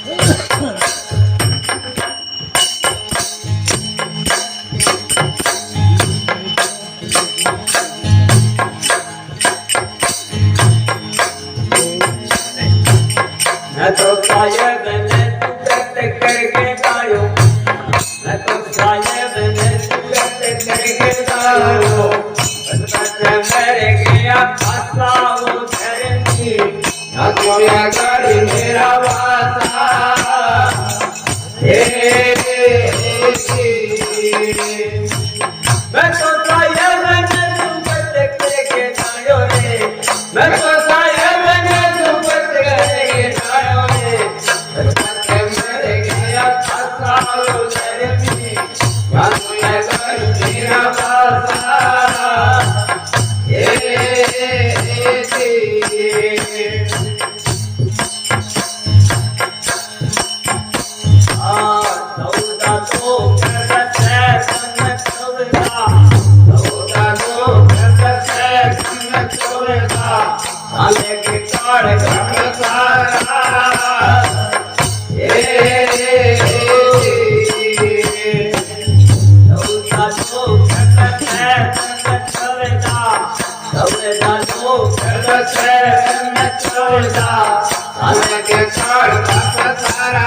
मैं तो शायद ने तुझत करके गायो, मैं तो शायद ने तुझत करके गायो, बचपन मेरे गया फसा वो धरती, ना कोया गाड़ी मेरा वासा, मैं तो शायद ने तुझत करके गायो रे, मैं तो शायद ने तुझत करके गायो रे, बचपन मेरे गया फसा वो धरती, ना कोया गाड़ी मेरा वासा, सौदा तो करत है संग सौदा, सौदा तो करत है संग सौदा, आले के काल घट सारा, सौदा तो करत है संग सौदा, सौदा तो करत है संग सौदा, आले के काल घट सारा,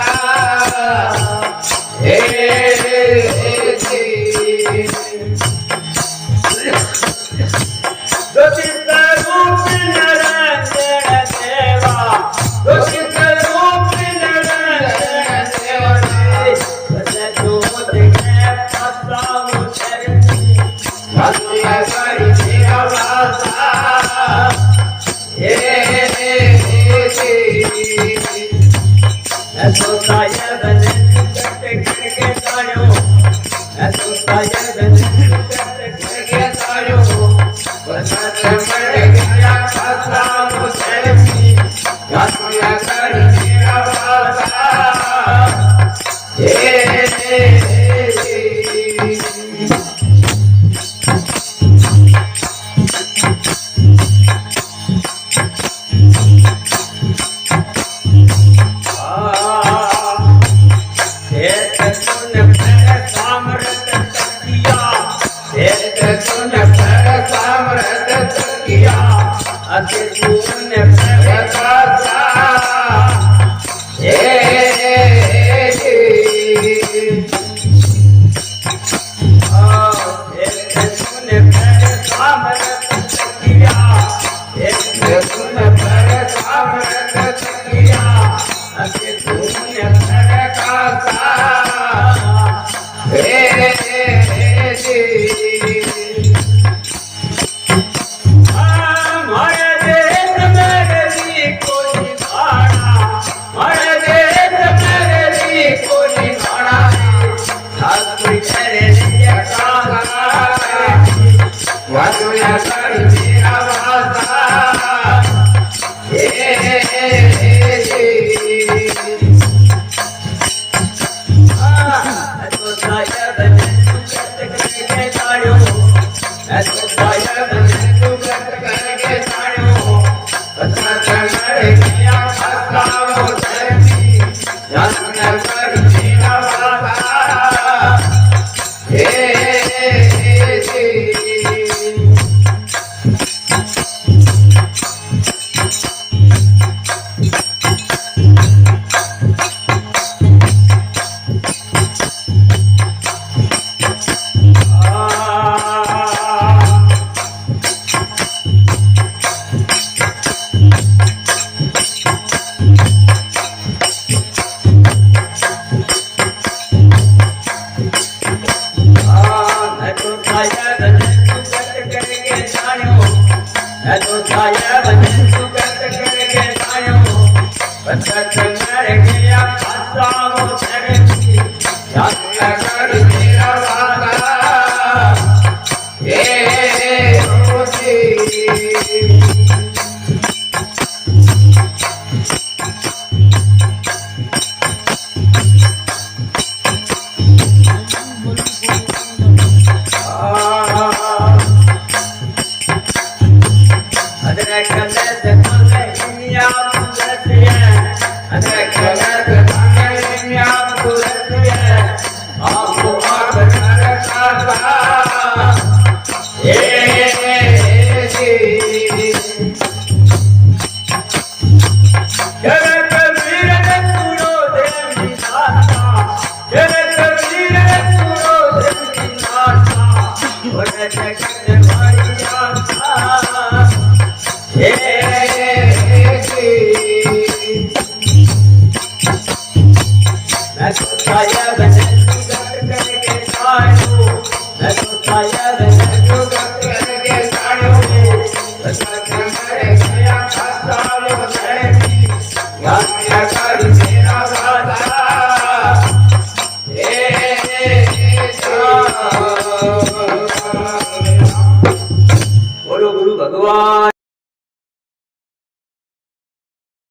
दूषित रूप निरंजन देवा, दूषित रूप निरंजन देवा, दूध के फसा मुझे, मधुया गरी मेरा वासा, मैं तो शायद ने तुझत करके गायो, मैं तो शायद ने तुझत करके गायो, बचपन मेरे गया फसा मुझे, ना कोया गाड़ी मेरा वासा, अति तूने प्रकाशा, तूने प्रकाश किया, तूने प्रकाश किया, अति तूने प्रकाशा, मधुया गरी मेरा वासा, मैं तो शायद ने तुझत करके गायो, मैं तो शायद ने तुझत करके गायो, बचपन मेरे गया फसा वो धरती, ना कोया गाड़ी मेरा वासा, मैं तो शायद ने तुझत करके गायो, मैं तो शायद ने तुझत करके गायो, बचपन मेरे गया फसा वो धरती, ना कोया गाड़ी मेरा वासा, अदरक लहसुन दुनिया बुझत है, अदरक लहसुन घर